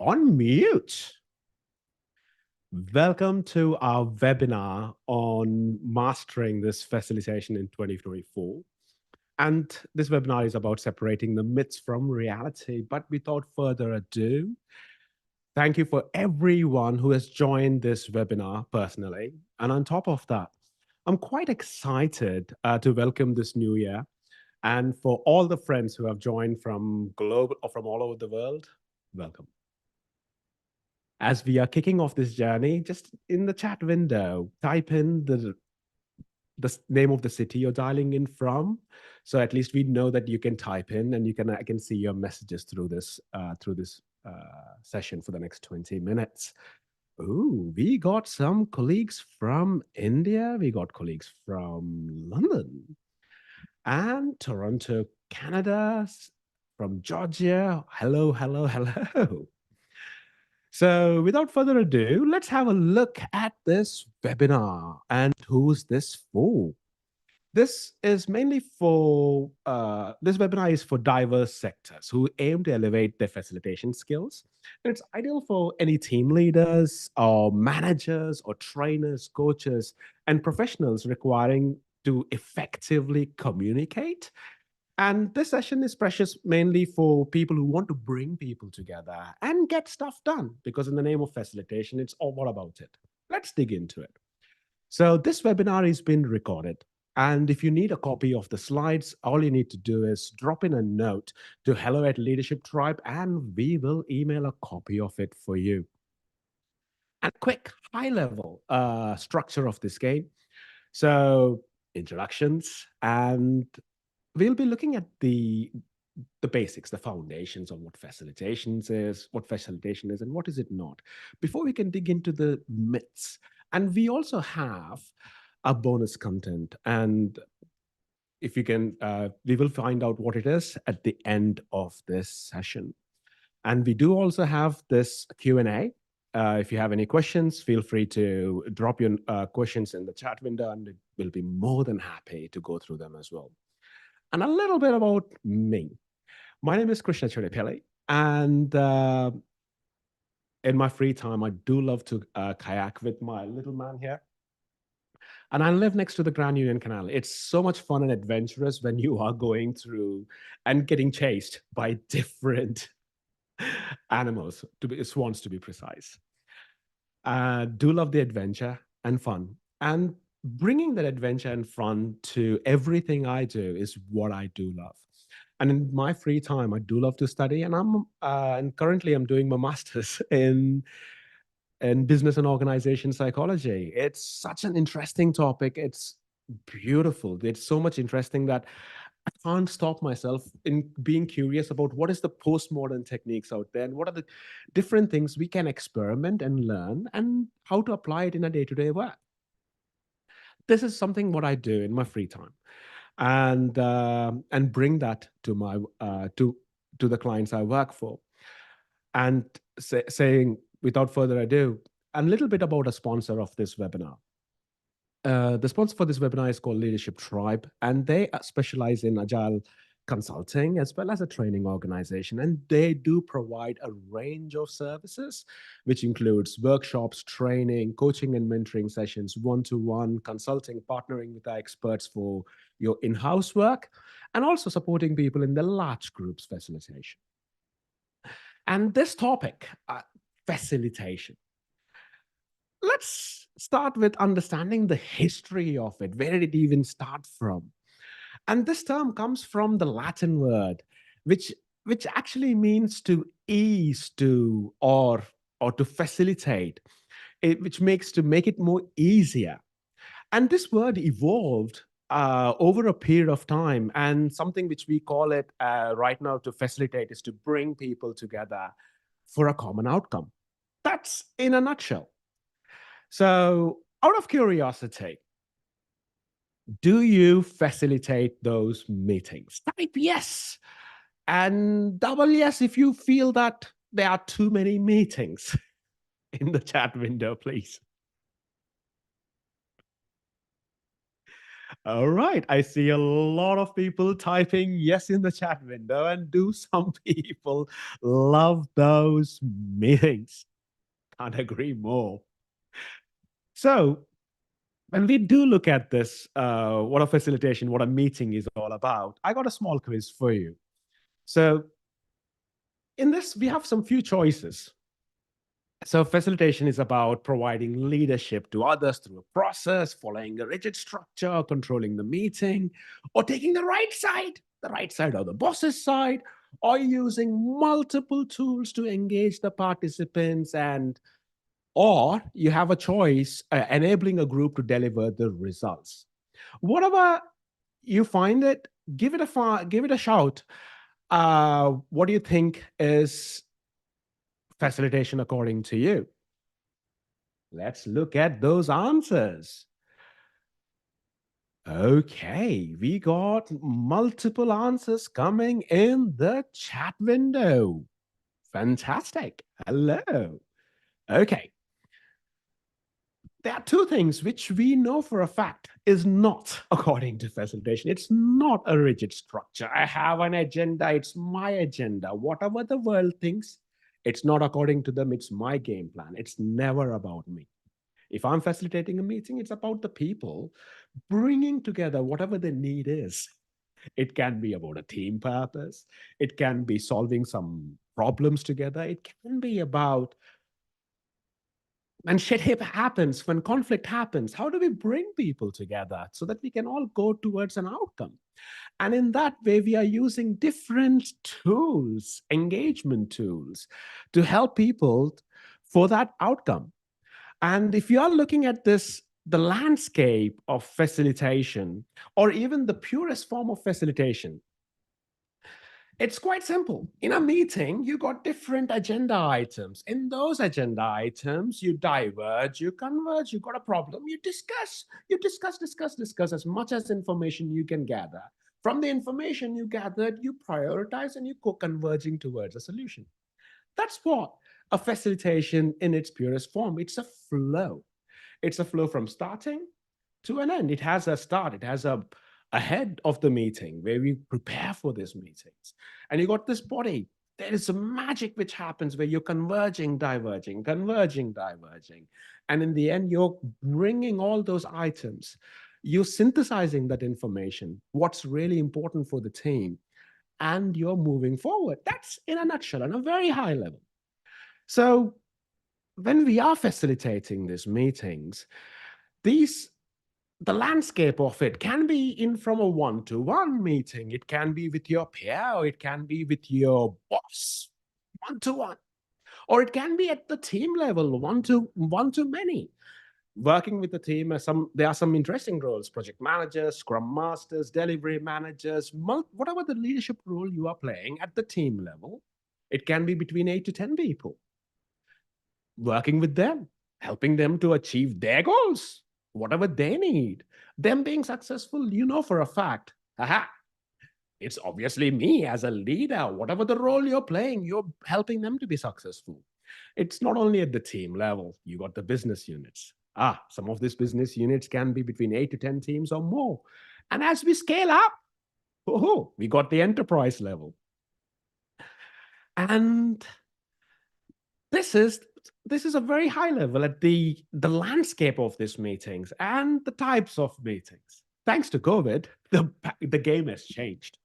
On mute. Welcome to our webinar on mastering this facilitation in 2024. And this webinar is about separating the myths from reality. But without further ado, thank you for everyone who has joined this webinar personally. And on top of that, I'm quite excited to welcome this new year. And for all the friends who have joined from global or from all over the world, welcome. As we are kicking off this journey, just in the chat window, type in the name of the city you're dialing in from. So at least we know that you can type in, and I can see your messages through this session for the next 20 minutes. Ooh, we got some colleagues from India. We got colleagues from London and Toronto, Canada, from Georgia. Hello, hello, hello. So without further ado, let's have a look at this webinar and who's this for. This is mainly for, this webinar is for diverse sectors who aim to elevate their facilitation skills. And it's ideal for any team leaders or managers or trainers, coaches, and professionals requiring to effectively communicate. And this session is precious mainly for people who want to bring people together and get stuff done, because in the name of facilitation, it's all about it. Let's dig into it. So this webinar has been recorded. And if you need a copy of the slides, all you need to do is drop in a note to hello@Leadership Tribe, and we will email a copy of it for you. And quick high-level structure of this game. So introductions, and we'll be looking at the basics, the foundations of what facilitation is, and what is it not, before we can dig into the myths. And we also have a bonus content, and if you can, we will find out what it is at the end of this session. And we do also have this Q&A. If you have any questions, feel free to drop your questions in the chat window, and we'll be more than happy to go through them as well. And a little bit about me. My name is Krishna Chodipelli, and in my free time, I do love to kayak with my little man here. And I live next to the Grand Union Canal. It's so much fun and adventurous when you are going through and getting chased by different animals, swans to be precise. Do love the adventure and fun. And bringing that adventure and fun to everything I do is what I do love. And in my free time, I do love to study, and and currently I'm doing my master's in business and organization psychology. It's such an interesting topic. It's beautiful. It's so much interesting that I can't stop myself in being curious about what is the postmodern techniques out there, and what are the different things we can experiment and learn, and how to apply it in a day-to-day work. This is something what I do in my free time, and bring that to my to the clients I work for. And saying without further ado, a little bit about a sponsor of this webinar. The sponsor for this webinar is called Leadership Tribe, and they specialize in agile consulting as well as a training organization. And they do provide a range of services, which includes workshops, training, coaching and mentoring sessions, one-to-one consulting, partnering with our experts for your in-house work, and also supporting people in the large groups facilitation. And this topic, facilitation. Let's start with understanding the history of it. Where did it even start from? And this term comes from the Latin word, which actually means to ease, to or to facilitate, which makes to make it more easier. And this word evolved over a period of time, and something which we call it right now to facilitate is to bring people together for a common outcome. That's in a nutshell. So, out of curiosity, do you facilitate those meetings? Type yes, and double yes if you feel that there are too many meetings in the chat window, please. All right. I see a lot of people typing yes in the chat window, and do some people love those meetings? Can't agree more. So, when we do look at this, what a facilitation, what a meeting is all about, I got a small quiz for you. So, in this, we have some few choices. So, facilitation is about providing leadership to others through a process, following a rigid structure, controlling the meeting, or taking the right side or the boss's side, or using multiple tools to engage the participants, and or you have a choice enabling a group to deliver the results. Whatever you find it, give it a shout. What do you think is facilitation according to you? Let's look at those answers. Okay, we got multiple answers coming in the chat window. Fantastic. Hello. Okay, there are two things which we know for a fact is not according to facilitation. It's not a rigid structure. I have an agenda, it's my agenda. Whatever the world thinks, it's not according to them, it's my game plan. It's never about me. If I'm facilitating a meeting, it's about the people bringing together whatever the need is. It can be about a team purpose, it can be solving some problems together, it can be about when happens, when conflict happens, how do we bring people together so that we can all go towards an outcome? And in that way, we are using different tools, engagement tools, to help people for that outcome. And if you are looking at this, the landscape of facilitation, or even the purest form of facilitation, it's quite simple. In a meeting, you got different agenda items. In those agenda items, you diverge, you converge, you got a problem, you discuss as much as information you can gather. From the information you gathered, you prioritize and you go converging towards a solution. That's what a facilitation in its purest form. It's a flow. It's a flow from starting to an end. It has a start, it has a ahead of the meeting where we prepare for these meetings. And you got this body. There is a magic which happens where you're converging, diverging, converging, diverging. And in the end, you're bringing all those items. You're synthesizing that information, what's really important for the team, and you're moving forward. That's in a nutshell, on a very high level. So when we are facilitating these meetings, these the landscape of it can be in from a one-to-one meeting. It can be with your peer, or it can be with your boss, one-to-one, or it can be at the team level, one to many. Working with the team, there are some interesting roles: project managers, scrum masters, delivery managers, whatever the leadership role you are playing at the team level. It can be between 8 to 10 people. Working with them, helping them to achieve their goals, whatever they need. Them being successful, you know for a fact, aha, it's obviously me as a leader. Whatever the role you're playing, you're helping them to be successful. It's not only at the team level, you got the business units. Some of these business units can be between 8 to 10 teams or more. And as we scale up, we got the enterprise level. And this is this is a very high level at the landscape of these meetings and the types of meetings. Thanks to COVID, the game has changed.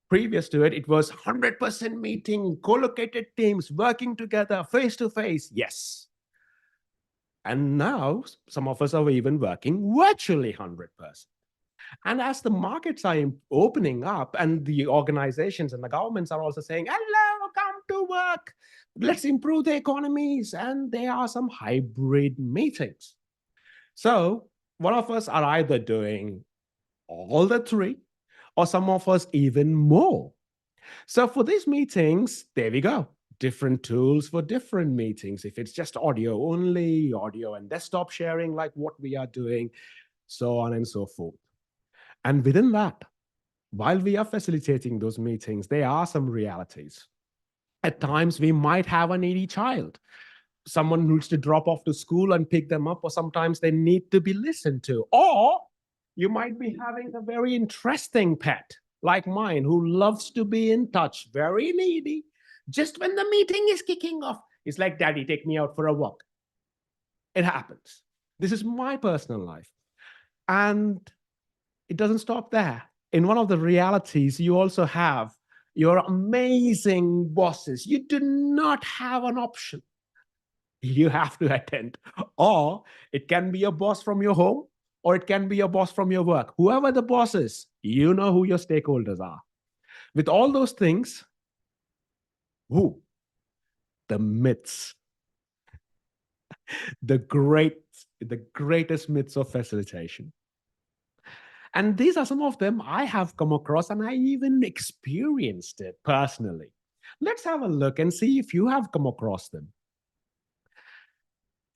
Previous to it, it was 100% meeting, co-located teams working together face to face. Yes. And now some of us are even working virtually 100%. And as the markets are opening up, and the organizations and the governments are also saying, hello, come to work, let's improve the economies. And there are some hybrid meetings. So one of us are either doing all the three, or some of us even more. So for these meetings, there we go. Different tools for different meetings. If it's just audio only, audio and desktop sharing, like what we are doing, so on and so forth. And within that, while we are facilitating those meetings, there are some realities. At times, we might have a needy child. Someone needs to drop off to school and pick them up, or sometimes they need to be listened to. Or You might be having a very interesting pet like mine who loves to be in touch, very needy. Just when the meeting is kicking off, it's like, Daddy, take me out for a walk. It happens. This is my personal life. And it doesn't stop there. In one of the realities, you also have your amazing bosses. You do not have an option. You have to attend. Or it can be a boss from your home, or it can be a boss from your work. Whoever the boss is, you know who your stakeholders are. With all those things, who? The myths, the greatest myths of facilitation. And these are some of them I have come across, and I even experienced it personally. Let's have a look and see if you have come across them.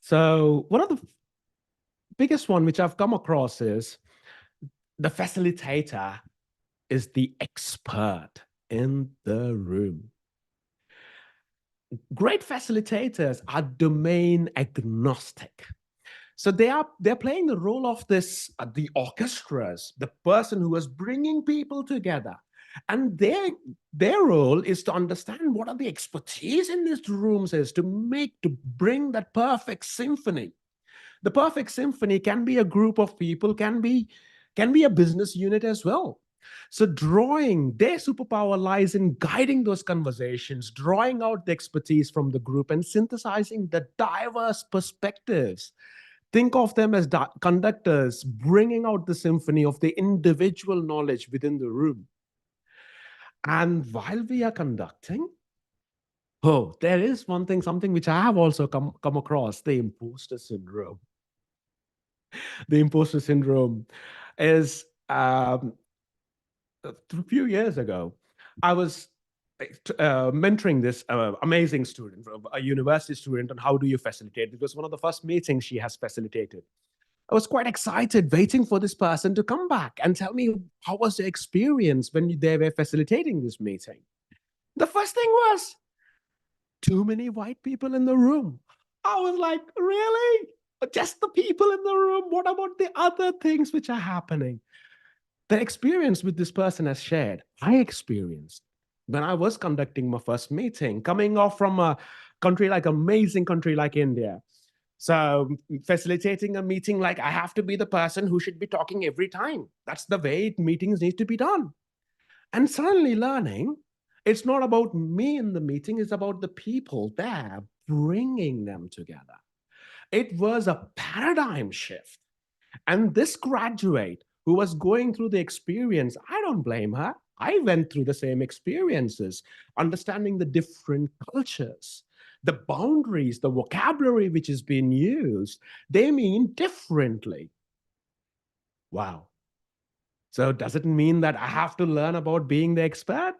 So, one of the biggest one which I've come across is the facilitator is the expert in the room. Great facilitators are domain agnostic. So they're playing the role of this the orchestras, the person who is bringing people together, and their role is to understand what are the expertise in these rooms is to bring that perfect symphony. The perfect symphony can be a group of people, can be a business unit as well. So drawing their superpower lies in guiding those conversations, drawing out the expertise from the group and synthesizing the diverse perspectives. Think of them as conductors bringing out the symphony of the individual knowledge within the room. And while we are conducting, oh, there is one thing, something which I have also come across, the imposter syndrome. The imposter syndrome is a few years ago, I was mentoring this amazing student, a university student, on how do you facilitate. It was one of the first meetings she has facilitated. I was quite excited, waiting for this person to come back and tell me how was the experience when they were facilitating this meeting. The first thing was too many white people in the room. I was like, really? Just the people in the room? What about the other things which are happening? The experience with this person has shared, I experienced when I was conducting my first meeting, coming off from a amazing country like India. So facilitating a meeting, like I have to be the person who should be talking every time. That's the way meetings need to be done. And suddenly learning, it's not about me in the meeting, it's about the people there, bringing them together. It was a paradigm shift. And this graduate who was going through the experience, I don't blame her. I went through the same experiences, understanding the different cultures, the boundaries, the vocabulary which is being used, they mean differently. Wow. So does it mean that I have to learn about being the expert?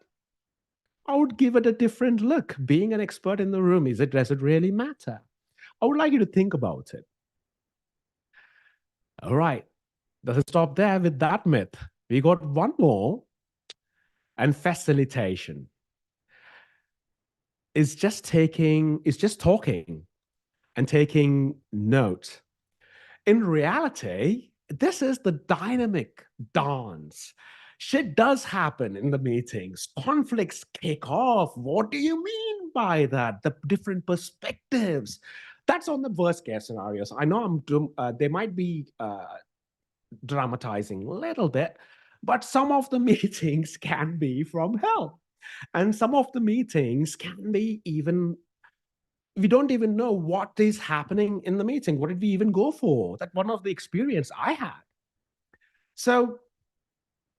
I would give it a different look. Being an expert in the room, does it really matter? I would like you to think about it. All right. Doesn't stop there with that myth. We got one more, and facilitation is just talking and taking notes. In reality, this is the dynamic dance. Shit does happen in the meetings. Conflicts kick off. What do you mean by that? The different perspectives. That's on the worst case scenarios. I know they might be dramatizing a little bit, but some of the meetings can be from hell. And some of the meetings can be even, we don't even know what is happening in the meeting. What did we even go for? That one of the experience I had. So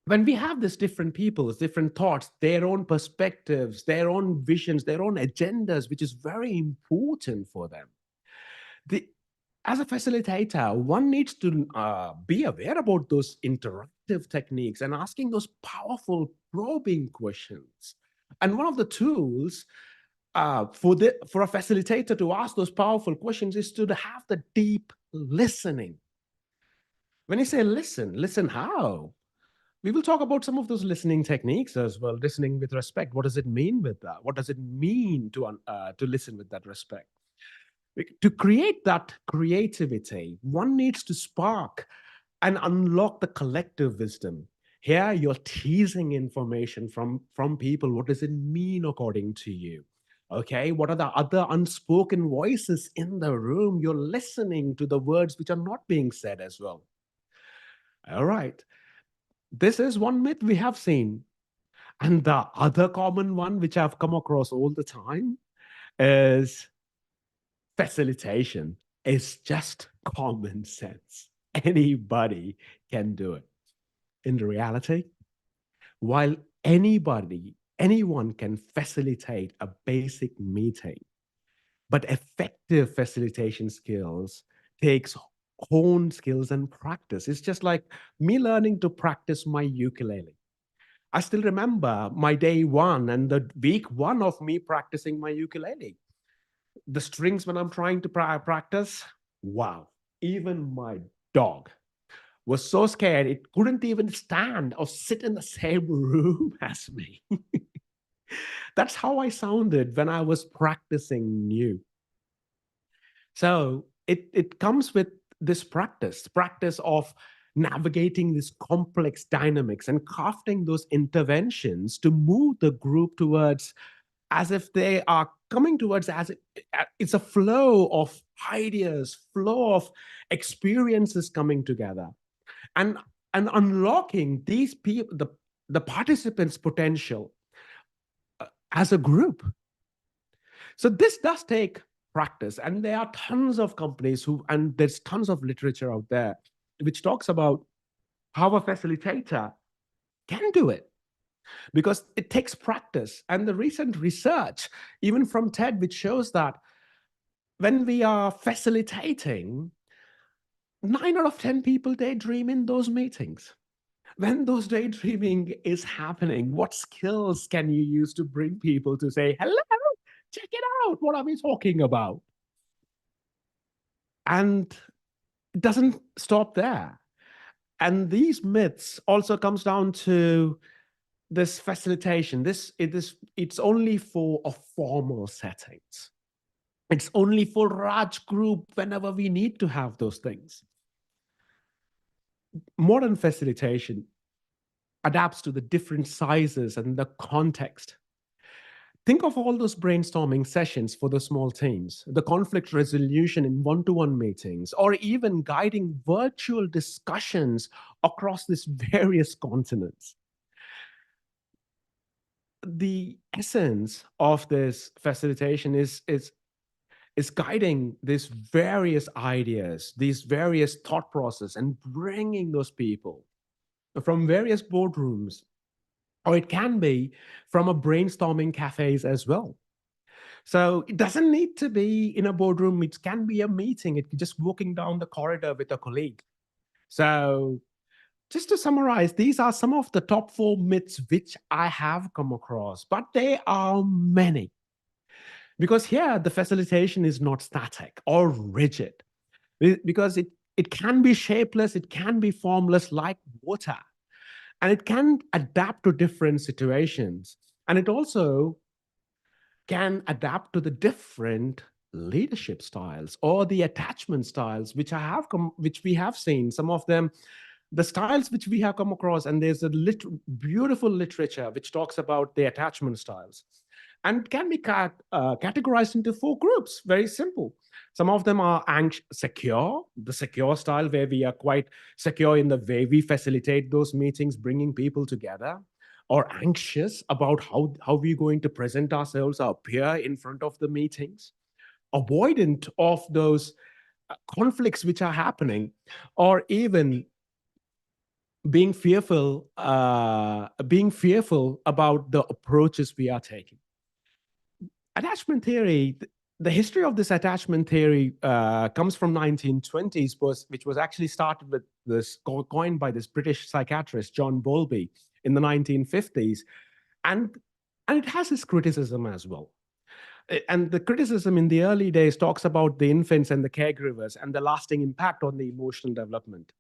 when we have these different people's different thoughts, their own perspectives, their own visions, their own agendas, which is very important for them. The, as a facilitator, one needs to be aware about those interactive techniques and asking those powerful probing questions. And one of the tools for a facilitator to ask those powerful questions is to have the deep listening. When you say listen how? We will talk about some of those listening techniques as well. Listening with respect. What does it mean with that? What does it mean to listen with that respect? To create that creativity, one needs to spark and unlock the collective wisdom. Here, you're teasing information from people. What does it mean according to you? Okay, what are the other unspoken voices in the room? You're listening to the words which are not being said as well. All right, this is one myth we have seen. And the other common one, which I've come across all the time, is facilitation is just common sense. Anybody can do it. In reality, while anyone can facilitate a basic meeting, but effective facilitation skills takes honed skills and practice. It's just like me learning to practice my ukulele. I still remember my day one and the week one of me practicing my ukulele. The strings when I'm trying to practice, wow, even my dog was so scared it couldn't even stand or sit in the same room as me. That's how I sounded when I was practicing new. So it comes with this practice of navigating these complex dynamics and crafting those interventions to move the group towards as if they are coming towards as it's a flow of ideas, flow of experiences coming together, and and unlocking these people, the participants' potential as a group. So this does take practice, and there are tons of companies and there's tons of literature out there which talks about how a facilitator can do it because it takes practice. And the recent research, even from TED, which shows that when we are facilitating, 9 out of 10 people daydream in those meetings. When those daydreaming is happening, what skills can you use to bring people to say, hello, check it out, what are we talking about? And it doesn't stop there. And these myths also comes down to this facilitation. It's only for a formal settings. It's only for large group whenever we need to have those things. Modern facilitation adapts to the different sizes and the context. Think of all those brainstorming sessions for the small teams, the conflict resolution in one-to-one meetings, or even guiding virtual discussions across these various continents. The essence of this facilitation is guiding these various ideas, these various thought process, and bringing those people from various boardrooms, or it can be from a brainstorming cafes as well. So it doesn't need to be in a boardroom. It can be a meeting. It just walking down the corridor with a colleague. So just to summarize, these are some of the top 4 myths which I have come across, but there are many. Because here the facilitation is not static or rigid, because it can be shapeless, it can be formless like water, and it can adapt to different situations. And it also can adapt to the different leadership styles or the attachment styles which we have seen some of them, the styles which we have come across. And there's a beautiful literature which talks about the attachment styles and can be categorized into 4 groups. Very simple. Some of them are secure, the secure style, where we are quite secure in the way we facilitate those meetings, bringing people together, or anxious about how we're going to present ourselves or appear in front of the meetings, avoidant of those conflicts which are happening, or even being fearful about the approaches we are taking. Attachment theory, the history of this attachment theory comes from 1920s, which was actually started with this, coined by this British psychiatrist John Bowlby in the 1950s, and it has its criticism as well. And the criticism in the early days talks about the infants and the caregivers and the lasting impact on the emotional development.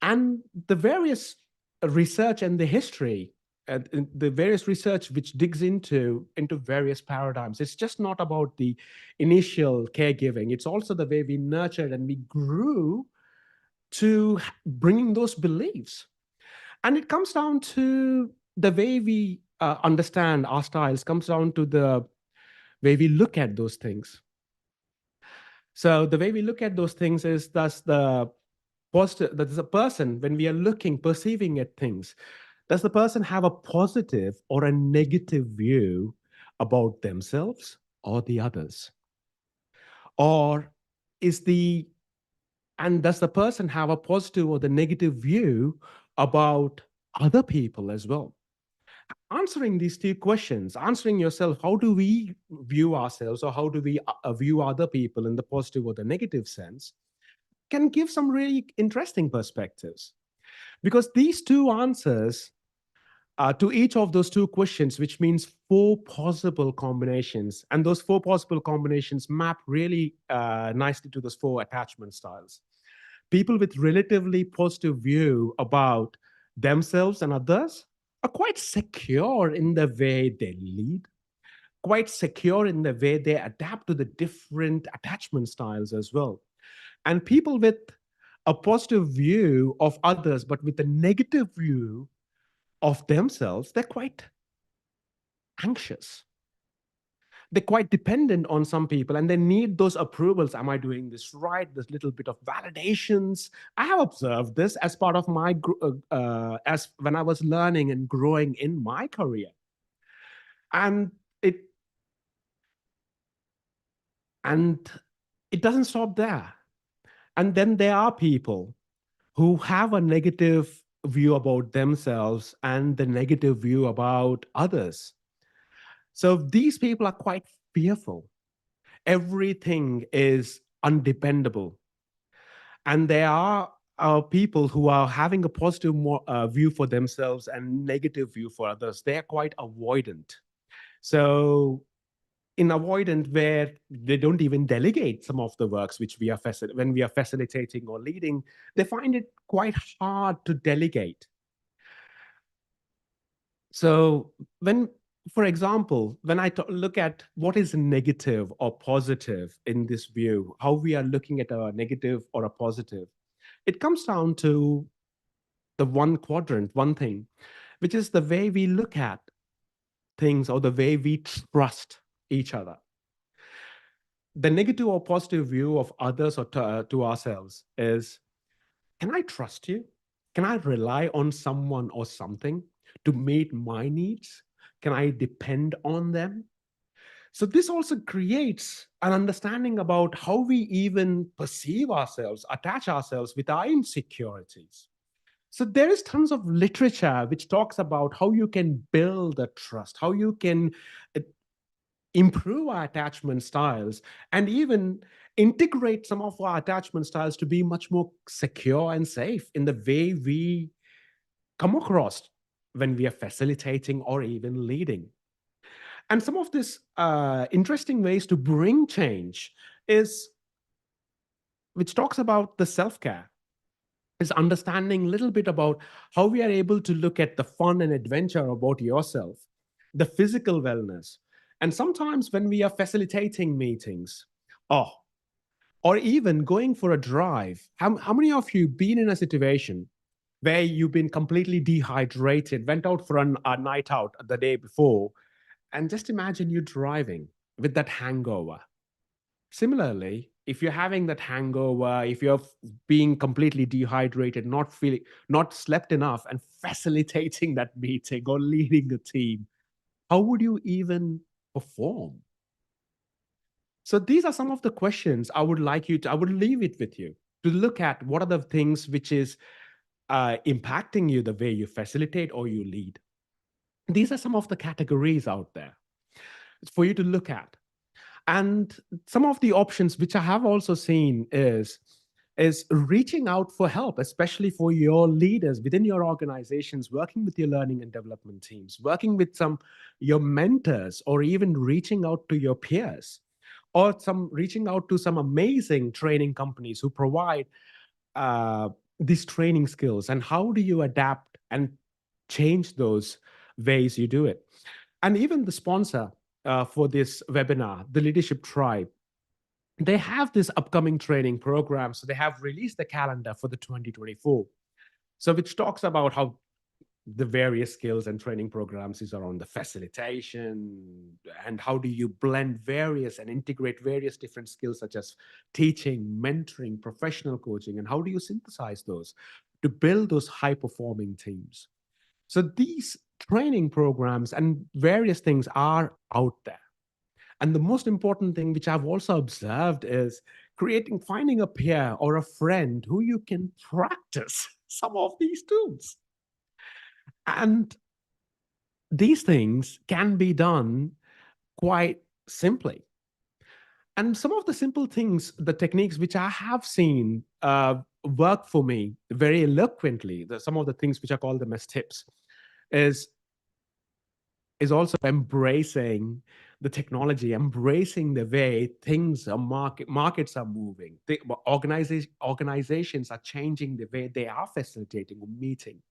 And the various research and the history, the various research which digs into various paradigms. It's just not about the initial caregiving. It's also the way we nurtured and we grew to bringing those beliefs. And it comes down to the way we understand our styles, comes down to the way we look at those things. So the way we look at those things is thus the positive, that is a person, when we are looking, perceiving at things, does the person have a positive or a negative view about themselves or the others? Or is the, and does the person have a positive or the negative view about other people as well? Answering these two questions, answering yourself, how do we view ourselves or how do we view other people in the positive or the negative sense, can give some really interesting perspectives. Because these two answers to each of those two questions, which means four possible combinations, and those four possible combinations map really nicely to those four attachment styles. People with relatively positive view about themselves and others are quite secure in the way they lead, quite secure in the way they adapt to the different attachment styles as well. And people with a positive view of others, but with a negative view of themselves, they're quite anxious. They're quite dependent on some people and they need those approvals. Am I doing this right? This little bit of validations. I have observed this as part of my, as when I was learning and growing in my career. And it, and it doesn't stop there. And then there are people who have a negative view about themselves and the negative view about others. So these people are quite fearful. Everything is undependable. And there are people who are having a positive view for themselves and negative view for others. They are quite avoidant. So in avoidant, where they don't even delegate some of the works which we are when we are facilitating or leading, they find it quite hard to delegate. So when, for example, when I look at what is negative or positive in this view, how we are looking at a negative or a positive, it comes down to the one quadrant, one thing, which is the way we look at things or the way we trust each other. The negative or positive view of others or to ourselves is, can I trust you? Can I rely on someone or something to meet my needs? Can I depend on them? So this also creates an understanding about how we even perceive ourselves, attach ourselves with our insecurities. So there is tons of literature which talks about how you can build a trust, how you can uh, improve our attachment styles, and even integrate some of our attachment styles to be much more secure and safe in the way we come across when we are facilitating or even leading. And some of these interesting ways to bring change is, which talks about the self-care, is understanding a little bit about how we are able to look at the fun and adventure about yourself, the physical wellness. And sometimes when we are facilitating meetings, oh, or even going for a drive, how many of you been in a situation where you've been completely dehydrated, went out for a night out the day before, and just imagine you driving with that hangover? Similarly, if you're having that hangover, if you're being completely dehydrated, not feeling, not slept enough, and facilitating that meeting or leading a team, how would you even perform? So these are some of the questions I would like you to, I would leave it with you to look at. What are the things which is impacting you the way you facilitate or you lead? These are some of the categories out there for you to look at. And some of the options which I have also seen is reaching out for help, especially for your leaders within your organizations, working with your learning and development teams, working with some your mentors, or even reaching out to your peers, or some reaching out to some amazing training companies who provide uh, these training skills. And how do you adapt and change those ways you do it? And even the sponsor for this webinar, the Leadership Tribe, they have this upcoming training program. So they have released the calendar for the 2024. So which talks about how the various skills and training programs is around the facilitation, and how do you blend various and integrate various different skills such as teaching, mentoring, professional coaching, and how do you synthesize those to build those high performing teams. So these training programs and various things are out there. And the most important thing, which I've also observed, is finding a peer or a friend who you can practice some of these tools. And these things can be done quite simply. And some of the simple things, the techniques which I have seen work for me very eloquently, some of the things which are called them as tips, is is also embracing the technology, embracing the way things are markets are moving. Organizations are changing the way they are facilitating a meeting.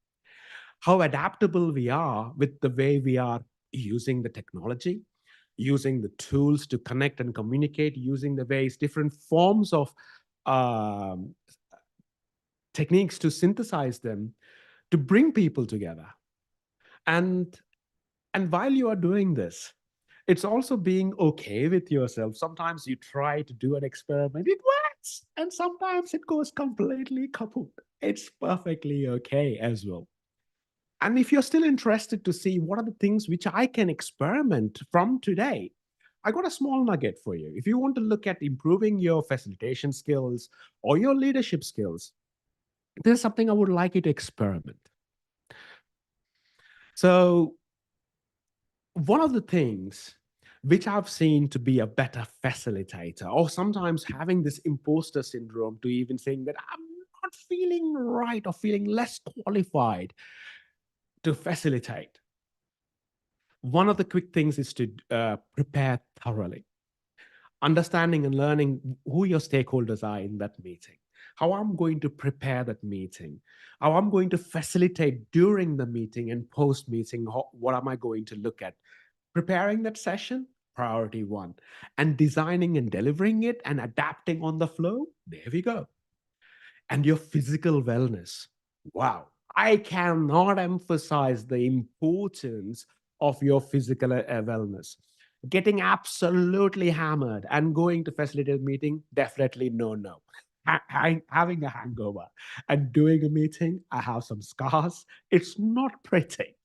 How adaptable we are with the way we are using the technology, using the tools to connect and communicate, using the ways, different forms of um, techniques to synthesize them to bring people together. And and while you are doing this, it's also being okay with yourself. Sometimes you try to do an experiment, it works, and sometimes it goes completely kaput. It's perfectly okay as well. And if you're still interested to see what are the things which I can experiment from today, I got a small nugget for you. If you want to look at improving your facilitation skills or your leadership skills, there's something I would like you to experiment. So, one of the things which I've seen to be a better facilitator, or sometimes having this imposter syndrome to even saying that I'm not feeling right or feeling less qualified to facilitate. One of the quick things is to prepare thoroughly, understanding and learning who your stakeholders are in that meeting, how I'm going to prepare that meeting, how I'm going to facilitate during the meeting and post meeting, what am I going to look at. Preparing that session, priority one, and designing and delivering it and adapting on the flow, there we go. And your physical wellness. Wow. I cannot emphasize the importance of your physical wellness. Getting absolutely hammered and going to facilitate a meeting, definitely no, no. Having a hangover and doing a meeting, I have some scars. It's not pretty.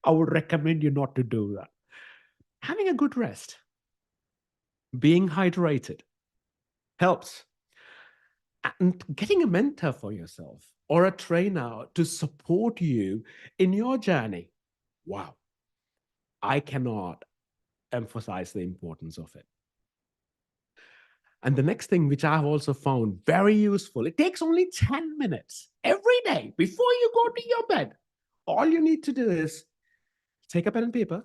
I would recommend you not to do that. Having a good rest, being hydrated helps. And getting a mentor for yourself or a trainer to support you in your journey. Wow, I cannot emphasize the importance of it. And the next thing, which I've also found very useful, it takes only 10 minutes every day before you go to your bed. All you need to do is take a pen and paper,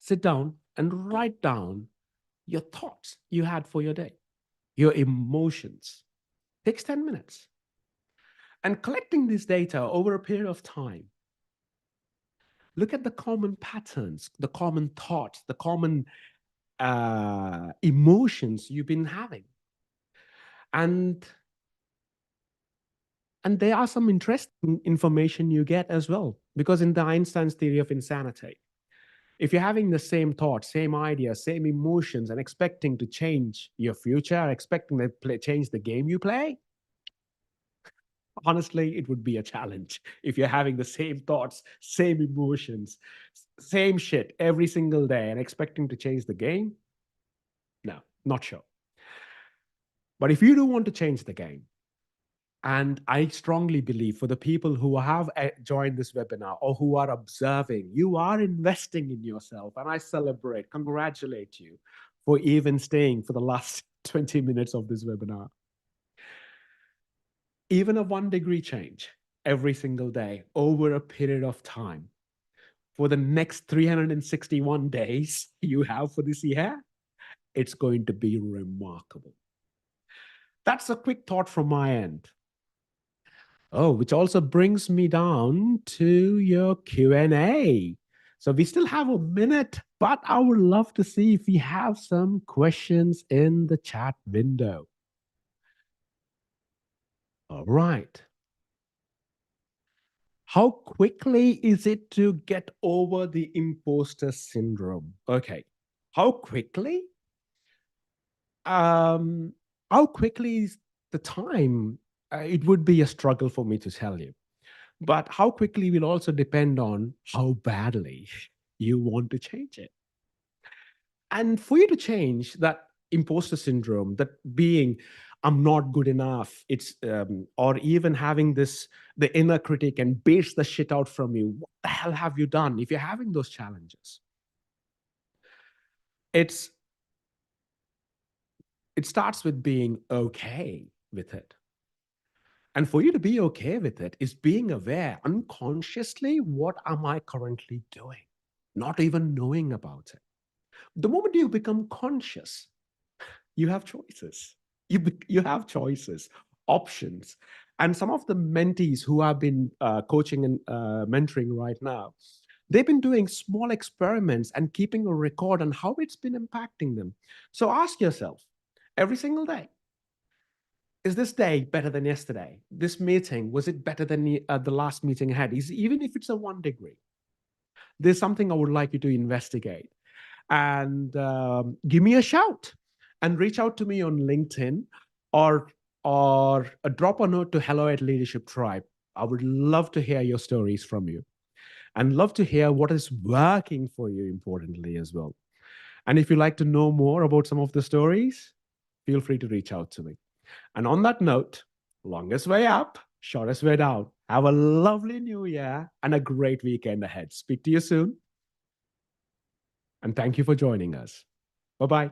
sit down, and write down your thoughts you had for your day, your emotions. Takes 10 minutes. And collecting this data over a period of time, look at the common patterns, the common thoughts, the common emotions you've been having. And and there are some interesting information you get as well, because in the Einstein's theory of insanity, if you're having the same thoughts, same ideas, same emotions, and expecting to change your future, expecting to change the game you play, honestly, it would be a challenge if you're having the same thoughts, same emotions, same shit every single day and expecting to change the game. No, not sure. But if you do want to change the game, and I strongly believe for the people who have joined this webinar or who are observing, you are investing in yourself. And I celebrate, congratulate you for even staying for the last 20 minutes of this webinar. Even a 1 degree change every single day over a period of time for the next 361 days you have for this year, it's going to be remarkable. That's a quick thought from my end. Oh, which also brings me down to your Q&A. So we still have a minute, but I would love to see if we have some questions in the chat window. All right. How quickly is it to get over the imposter syndrome? Okay. How quickly? Um, how quickly is the time? It would be a struggle for me to tell you. But how quickly will also depend on how badly you want to change it. And for you to change that imposter syndrome, that being, I'm not good enough, or even having this, the inner critic and baits the shit out from you. What the hell have you done? If you're having those challenges, it's, it starts with being okay with it. And for you to be okay with it is being aware unconsciously, what am I currently doing? Not even knowing about it. The moment you become conscious, you have choices. You have choices, options. And some of the mentees who have been coaching and mentoring right now, they've been doing small experiments and keeping a record on how it's been impacting them. So ask yourself every single day, is this day better than yesterday? This meeting, was it better than the last meeting I had? Even if it's a 1 degree, there's something I would like you to investigate. And give me a shout and reach out to me on LinkedIn, or drop a note to hello@Leadership Tribe. I would love to hear your stories from you and love to hear what is working for you, importantly, as well. And if you'd like to know more about some of the stories, feel free to reach out to me. And on that note, longest way up, shortest way down. Have a lovely new year and a great weekend ahead. Speak to you soon. And thank you for joining us. Bye bye.